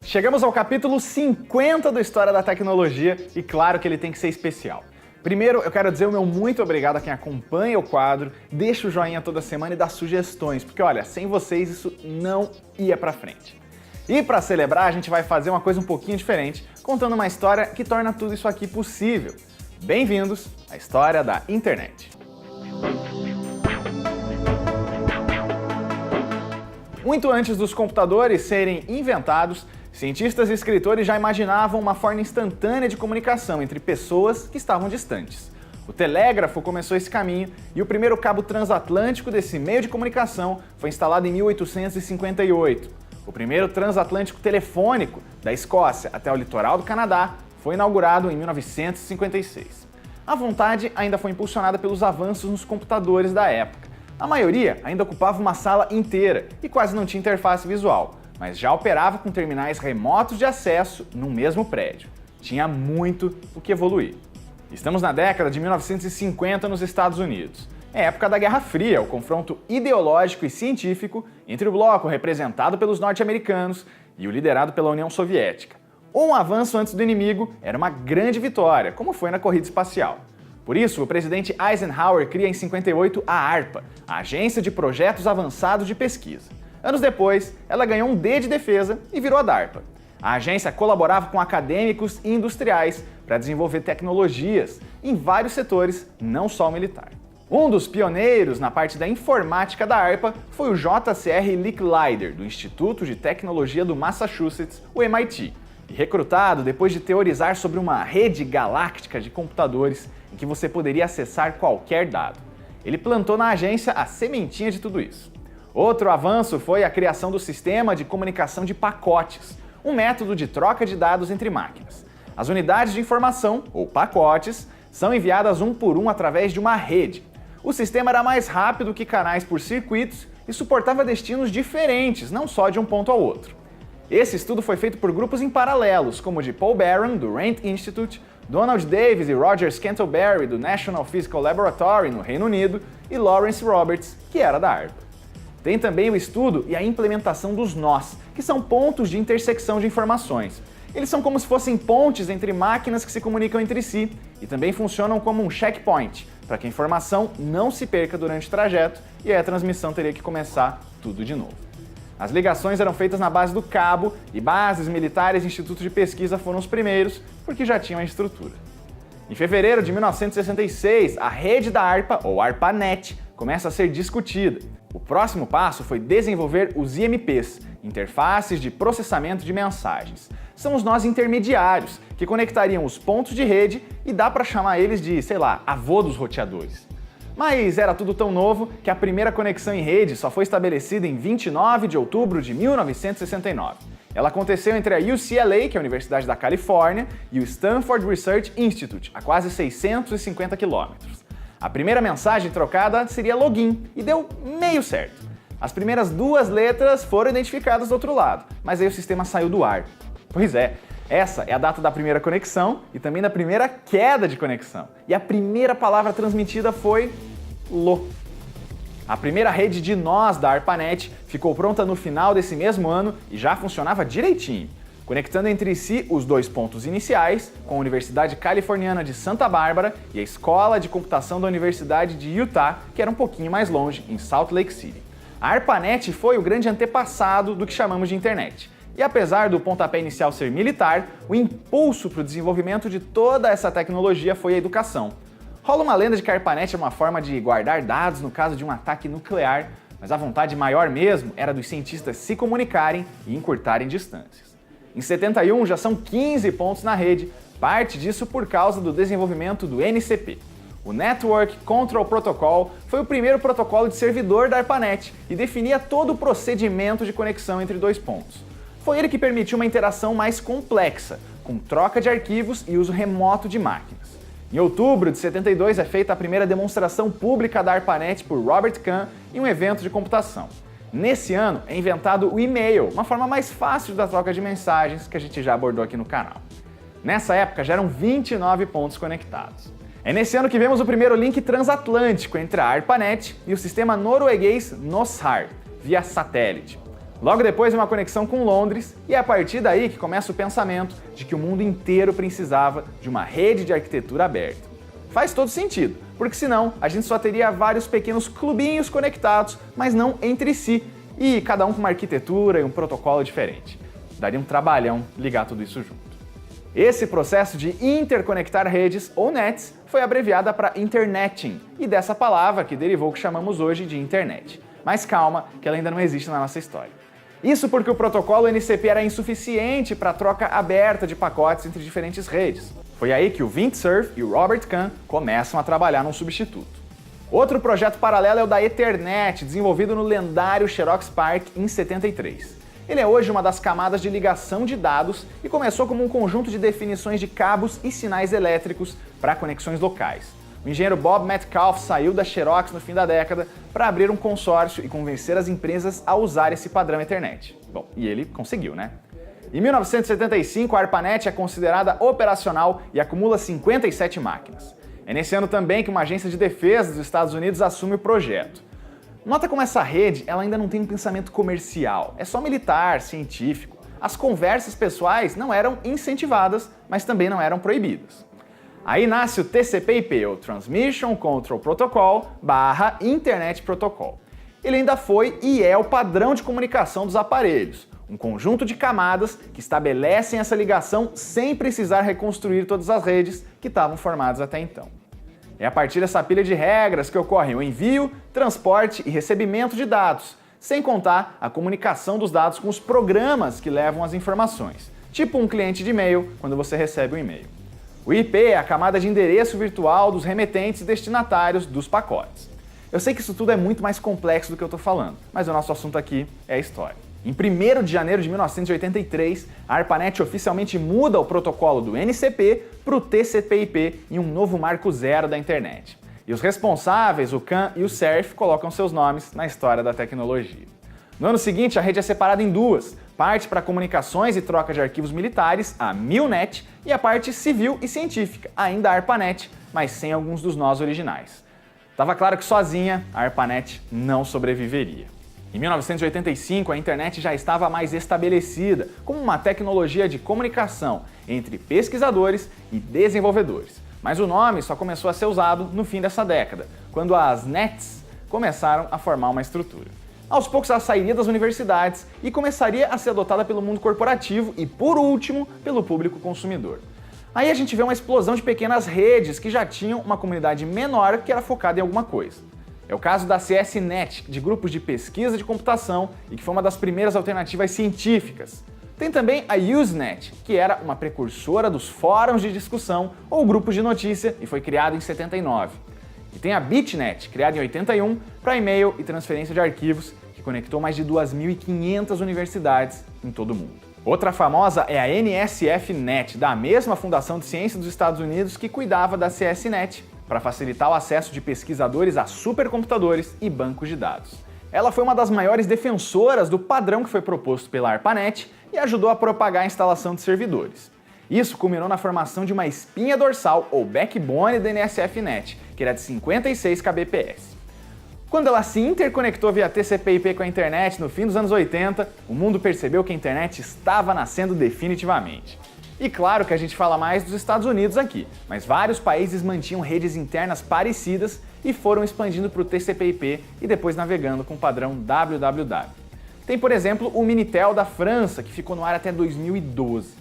Chegamos ao capítulo 50 do História da Tecnologia e claro que ele tem que ser especial. Primeiro, eu quero dizer o meu muito obrigado a quem acompanha o quadro, deixa o joinha toda semana e dá sugestões, porque olha, sem vocês isso não ia pra frente. E para celebrar, a gente vai fazer uma coisa um pouquinho diferente, contando uma história que torna tudo isso aqui possível. Bem-vindos à história da internet. Muito antes dos computadores serem inventados, cientistas e escritores já imaginavam uma forma instantânea de comunicação entre pessoas que estavam distantes. O telégrafo começou esse caminho e o primeiro cabo transatlântico desse meio de comunicação foi instalado em 1858. O primeiro transatlântico telefônico da Escócia até o litoral do Canadá foi inaugurado em 1956. A vontade ainda foi impulsionada pelos avanços nos computadores da época. A maioria ainda ocupava uma sala inteira e quase não tinha interface visual, mas já operava com terminais remotos de acesso no mesmo prédio. Tinha muito o que evoluir. Estamos na década de 1950 nos Estados Unidos. É época da Guerra Fria, o confronto ideológico e científico entre o bloco representado pelos norte-americanos e o liderado pela União Soviética. Um avanço antes do inimigo era uma grande vitória, como foi na corrida espacial. Por isso, o presidente Eisenhower cria em 58 a ARPA, a Agência de Projetos Avançados de Pesquisa. Anos depois, ela ganhou um D de defesa e virou a DARPA. A agência colaborava com acadêmicos e industriais para desenvolver tecnologias em vários setores, não só o militar. Um dos pioneiros na parte da informática da ARPA foi o J.C.R. Licklider, do Instituto de Tecnologia do Massachusetts, o MIT, e recrutado depois de teorizar sobre uma rede galáctica de computadores em que você poderia acessar qualquer dado. Ele plantou na agência a sementinha de tudo isso. Outro avanço foi a criação do sistema de comunicação de pacotes, um método de troca de dados entre máquinas. As unidades de informação, ou pacotes, são enviadas um por um através de uma rede. O sistema era mais rápido que canais por circuitos e suportava destinos diferentes, não só de um ponto ao outro. Esse estudo foi feito por grupos em paralelos, como o de Paul Barron, do Rand Institute, Donald Davis e Roger Scantlebury, do National Physical Laboratory, no Reino Unido, e Lawrence Roberts, que era da ARPA. Tem também o estudo e a implementação dos nós, que são pontos de intersecção de informações. Eles são como se fossem pontes entre máquinas que se comunicam entre si e também funcionam como um checkpoint, para que a informação não se perca durante o trajeto e aí a transmissão teria que começar tudo de novo. As ligações eram feitas na base do cabo e bases militares e institutos de pesquisa foram os primeiros, porque já tinham a estrutura. Em fevereiro de 1966, a rede da ARPA, ou ARPANET, começa a ser discutida. O próximo passo foi desenvolver os IMPs, interfaces de processamento de mensagens. São os nós intermediários, que conectariam os pontos de rede e dá para chamar eles de, sei lá, avô dos roteadores. Mas era tudo tão novo que a primeira conexão em rede só foi estabelecida em 29 de outubro de 1969. Ela aconteceu entre a UCLA, que é a Universidade da Califórnia, e o Stanford Research Institute, a quase 650 quilômetros. A primeira mensagem trocada seria login, e deu meio certo. As primeiras duas letras foram identificadas do outro lado, mas aí o sistema saiu do ar. Pois é, essa é a data da primeira conexão e também da primeira queda de conexão. E a primeira palavra transmitida foi LO. A primeira rede de nós da ARPANET ficou pronta no final desse mesmo ano e já funcionava direitinho, conectando entre si os dois pontos iniciais, com a Universidade Californiana de Santa Bárbara e a Escola de Computação da Universidade de Utah, que era um pouquinho mais longe, em Salt Lake City. A ARPANET foi o grande antepassado do que chamamos de internet. E apesar do pontapé inicial ser militar, o impulso para o desenvolvimento de toda essa tecnologia foi a educação. Rola uma lenda de que a ARPANET é uma forma de guardar dados no caso de um ataque nuclear, mas a vontade maior mesmo era dos cientistas se comunicarem e encurtarem distâncias. Em 71 já são 15 pontos na rede, parte disso por causa do desenvolvimento do NCP. O Network Control Protocol foi o primeiro protocolo de servidor da ARPANET e definia todo o procedimento de conexão entre dois pontos. Foi ele que permitiu uma interação mais complexa, com troca de arquivos e uso remoto de máquinas. Em outubro de 72 é feita a primeira demonstração pública da ARPANET por Robert Kahn em um evento de computação. Nesse ano é inventado o e-mail, uma forma mais fácil da troca de mensagens que a gente já abordou aqui no canal. Nessa época já eram 29 pontos conectados. É nesse ano que vemos o primeiro link transatlântico entre a ARPANET e o sistema norueguês NOSHAR, via satélite. Logo depois uma conexão com Londres, e é a partir daí que começa o pensamento de que o mundo inteiro precisava de uma rede de arquitetura aberta. Faz todo sentido, porque senão a gente só teria vários pequenos clubinhos conectados, mas não entre si, e cada um com uma arquitetura e um protocolo diferente. Daria um trabalhão ligar tudo isso junto. Esse processo de interconectar redes, ou nets, foi abreviada para interneting, e dessa palavra que derivou o que chamamos hoje de internet. Mas calma, que ela ainda não existe na nossa história. Isso porque o protocolo NCP era insuficiente para a troca aberta de pacotes entre diferentes redes. Foi aí que o Vint Cerf e o Robert Kahn começam a trabalhar num substituto. Outro projeto paralelo é o da Ethernet, desenvolvido no lendário Xerox PARC em 73. Ele é hoje uma das camadas de ligação de dados e começou como um conjunto de definições de cabos e sinais elétricos para conexões locais. O engenheiro Bob Metcalfe saiu da Xerox no fim da década para abrir um consórcio e convencer as empresas a usar esse padrão Ethernet. Bom, e ele conseguiu, né? Em 1975, a ARPANET é considerada operacional e acumula 57 máquinas. É nesse ano também que uma agência de defesa dos Estados Unidos assume o projeto. Nota como essa rede ela ainda não tem um pensamento comercial, é só militar, científico. As conversas pessoais não eram incentivadas, mas também não eram proibidas. Aí nasce o TCP/IP, o Transmission Control Protocol / Internet Protocol. Ele ainda foi e é o padrão de comunicação dos aparelhos, um conjunto de camadas que estabelecem essa ligação sem precisar reconstruir todas as redes que estavam formadas até então. É a partir dessa pilha de regras que ocorrem o envio, transporte e recebimento de dados, sem contar a comunicação dos dados com os programas que levam as informações, tipo um cliente de e-mail quando você recebe um e-mail. O IP é a camada de endereço virtual dos remetentes e destinatários dos pacotes. Eu sei que isso tudo é muito mais complexo do que eu estou falando, mas o nosso assunto aqui é a história. Em 1º de janeiro de 1983, a ARPANET oficialmente muda o protocolo do NCP para o TCP/IP em um novo marco zero da internet. E os responsáveis, o Kahn e o Cerf, colocam seus nomes na história da tecnologia. No ano seguinte, a rede é separada em duas, parte para comunicações e troca de arquivos militares, a MILNET, e a parte civil e científica, ainda a ARPANET, mas sem alguns dos nós originais. Estava claro que sozinha, a ARPANET não sobreviveria. Em 1985, a internet já estava mais estabelecida como uma tecnologia de comunicação entre pesquisadores e desenvolvedores. Mas o nome só começou a ser usado no fim dessa década, quando as nets começaram a formar uma estrutura. Aos poucos ela sairia das universidades e começaria a ser adotada pelo mundo corporativo e, por último, pelo público consumidor. Aí a gente vê uma explosão de pequenas redes que já tinham uma comunidade menor que era focada em alguma coisa. É o caso da CSNet, de grupos de pesquisa de computação e que foi uma das primeiras alternativas científicas. Tem também a Usenet, que era uma precursora dos fóruns de discussão ou grupos de notícia e foi criada em 79. E tem a BitNet, criada em 81, para e-mail e transferência de arquivos, que conectou mais de 2.500 universidades em todo o mundo. Outra famosa é a NSFNet, da mesma Fundação de Ciência dos Estados Unidos que cuidava da CSNet, para facilitar o acesso de pesquisadores a supercomputadores e bancos de dados. Ela foi uma das maiores defensoras do padrão que foi proposto pela ARPANET e ajudou a propagar a instalação de servidores. Isso culminou na formação de uma espinha dorsal, ou backbone da NSFNet, que era de 56 kbps. Quando ela se interconectou via TCP/IP com a internet no fim dos anos 80, o mundo percebeu que a internet estava nascendo definitivamente. E claro que a gente fala mais dos Estados Unidos aqui, mas vários países mantinham redes internas parecidas e foram expandindo para o TCP/IP e depois navegando com o padrão WWW. Tem, por exemplo, o Minitel da França, que ficou no ar até 2012.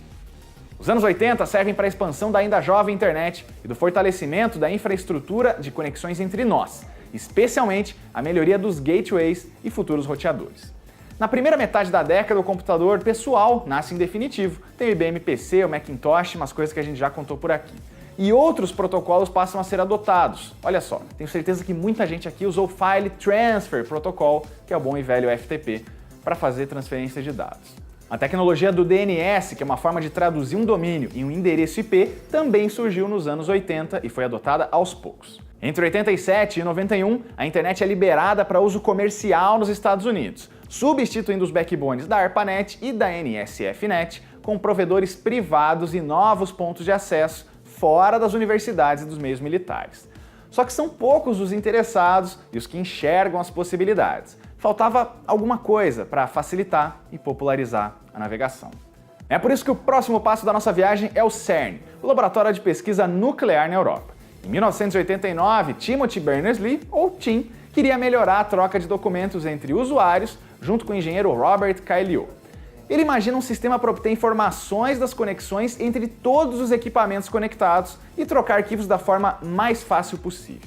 Os anos 80 servem para a expansão da ainda jovem internet e do fortalecimento da infraestrutura de conexões entre nós, especialmente a melhoria dos gateways e futuros roteadores. Na primeira metade da década, o computador pessoal nasce em definitivo. Tem o IBM PC, o Macintosh, umas coisas que a gente já contou por aqui. E outros protocolos passam a ser adotados. Olha só, tenho certeza que muita gente aqui usou o File Transfer Protocol, que é o bom e velho FTP, para fazer transferência de dados. A tecnologia do DNS, que é uma forma de traduzir um domínio em um endereço IP, também surgiu nos anos 80 e foi adotada aos poucos. Entre 87 e 91, a internet é liberada para uso comercial nos Estados Unidos, substituindo os backbones da ARPANET e da NSFNet com provedores privados e novos pontos de acesso fora das universidades e dos meios militares. Só que são poucos os interessados e os que enxergam as possibilidades. faltava alguma coisa para facilitar e popularizar a navegação. É por isso que o próximo passo da nossa viagem é o CERN, o Laboratório de Pesquisa Nuclear na Europa. Em 1989, Timothy Berners-Lee, ou TIM, queria melhorar a troca de documentos entre usuários junto com o engenheiro Robert Cailliau. Ele imagina um sistema para obter informações das conexões entre todos os equipamentos conectados e trocar arquivos da forma mais fácil possível.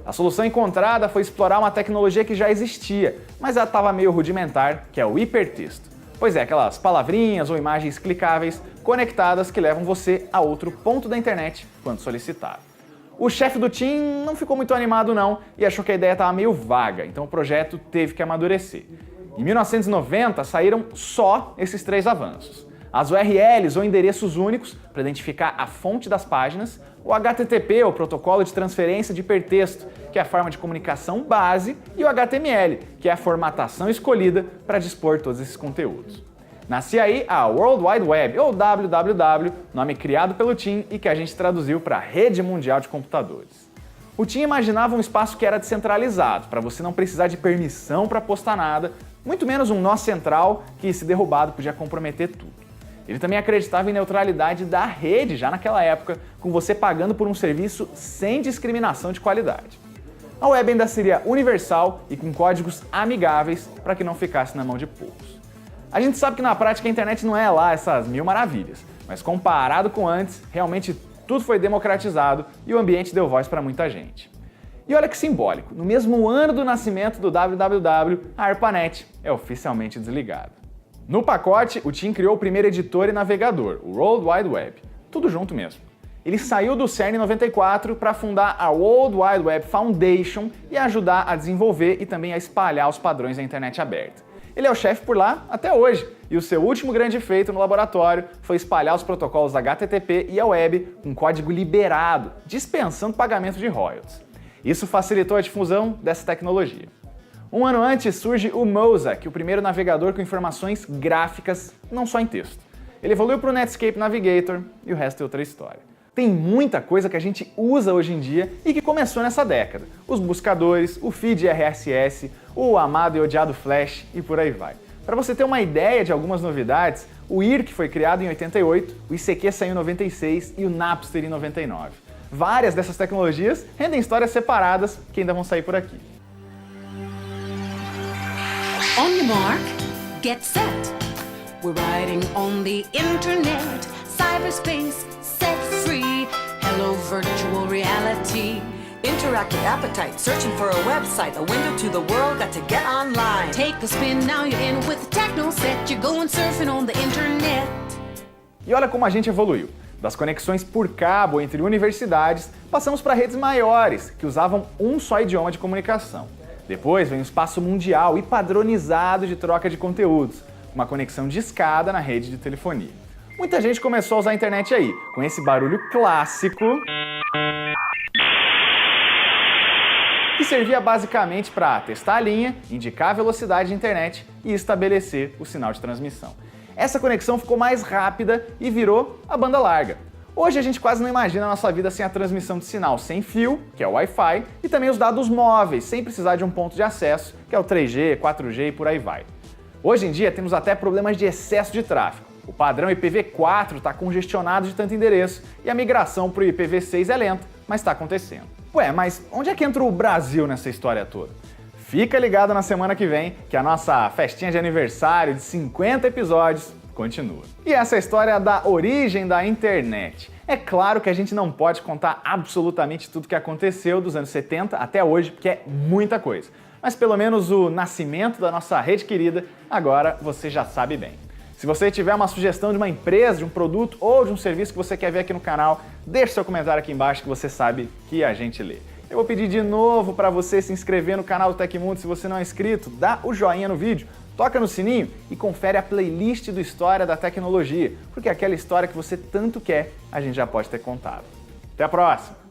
A solução encontrada foi explorar uma tecnologia que já existia, mas ela estava meio rudimentar, que é o hipertexto. Pois é, aquelas palavrinhas ou imagens clicáveis conectadas que levam você a outro ponto da internet quando solicitado. O chefe do TIM não ficou muito animado não e achou que a ideia estava meio vaga, então o projeto teve que amadurecer. Em 1990 saíram só esses 3 avanços: as URLs ou endereços únicos para identificar a fonte das páginas, o HTTP, ou Protocolo de Transferência de Hipertexto, que é a forma de comunicação base, e o HTML, que é a formatação escolhida para dispor todos esses conteúdos. Nascia aí a World Wide Web, ou WWW, nome criado pelo TIM e que a gente traduziu para Rede Mundial de Computadores. O TIM imaginava um espaço que era descentralizado, para você não precisar de permissão para postar nada, muito menos um nó central que, se derrubado, podia comprometer tudo. Ele também acreditava em neutralidade da rede já naquela época, com você pagando por um serviço sem discriminação de qualidade. A web ainda seria universal e com códigos amigáveis para que não ficasse na mão de poucos. A gente sabe que na prática a internet não é lá essas mil maravilhas, mas comparado com antes, realmente tudo foi democratizado e o ambiente deu voz para muita gente. E olha que simbólico, no mesmo ano do nascimento do www, a ARPANET é oficialmente desligada. No pacote, o TIM criou o primeiro editor e navegador, o World Wide Web. Tudo junto mesmo. Ele saiu do CERN em 94 para fundar a World Wide Web Foundation e ajudar a desenvolver e também a espalhar os padrões da internet aberta. Ele é o chefe por lá até hoje, e o seu último grande feito no laboratório foi espalhar os protocolos HTTP e a web com código liberado, dispensando pagamento de royalties. Isso facilitou a difusão dessa tecnologia. Um ano antes surge o Mosaic, o primeiro navegador com informações gráficas, não só em texto. Ele evoluiu para o Netscape Navigator e o resto é outra história. Tem muita coisa que a gente usa hoje em dia e que começou nessa década. Os buscadores, o feed RSS, o amado e odiado Flash e por aí vai. Para você ter uma ideia de algumas novidades, o IRC foi criado em 88, o ICQ saiu em 96 e o Napster em 99. Várias dessas tecnologias rendem histórias separadas que ainda vão sair por aqui. On your mark, get set. We're riding on the internet, cyberspace, set free. Hello, virtual reality. Interactive appetite, searching for a website, a window to the world, got to get online. Take a spin, now you're in with the techno set. You're going surfing on the internet. E olha como a gente evoluiu. Das conexões por cabo entre universidades, passamos para redes maiores, que usavam um só idioma de comunicação. Depois vem o espaço mundial e padronizado de troca de conteúdos, uma conexão de escada na rede de telefonia. Muita gente começou a usar a internet aí, com esse barulho clássico, que servia basicamente para testar a linha, indicar a velocidade de internet e estabelecer o sinal de transmissão. Essa conexão ficou mais rápida e virou a banda larga. Hoje a gente quase não imagina a nossa vida sem a transmissão de sinal sem fio, que é o Wi-Fi, e também os dados móveis, sem precisar de um ponto de acesso, que é o 3G, 4G e por aí vai. Hoje em dia temos até problemas de excesso de tráfego. O padrão IPv4 está congestionado de tanto endereço e a migração para o IPv6 é lenta, mas está acontecendo. Ué, mas onde é que entra o Brasil nessa história toda? Fica ligado na semana que vem, que a nossa festinha de aniversário de 50 episódios continua. E essa história da origem da internet. É claro que a gente não pode contar absolutamente tudo que aconteceu dos anos 70 até hoje, porque é muita coisa. Mas pelo menos o nascimento da nossa rede querida, agora você já sabe bem. Se você tiver uma sugestão de uma empresa, de um produto ou de um serviço que você quer ver aqui no canal, deixe seu comentário aqui embaixo que você sabe que a gente lê. Eu vou pedir de novo para você se inscrever no canal do Tecmundo se você não é inscrito, dá o joinha no vídeo, toca no sininho e confere a playlist do História da Tecnologia, porque aquela história que você tanto quer, a gente já pode ter contado. Até a próxima!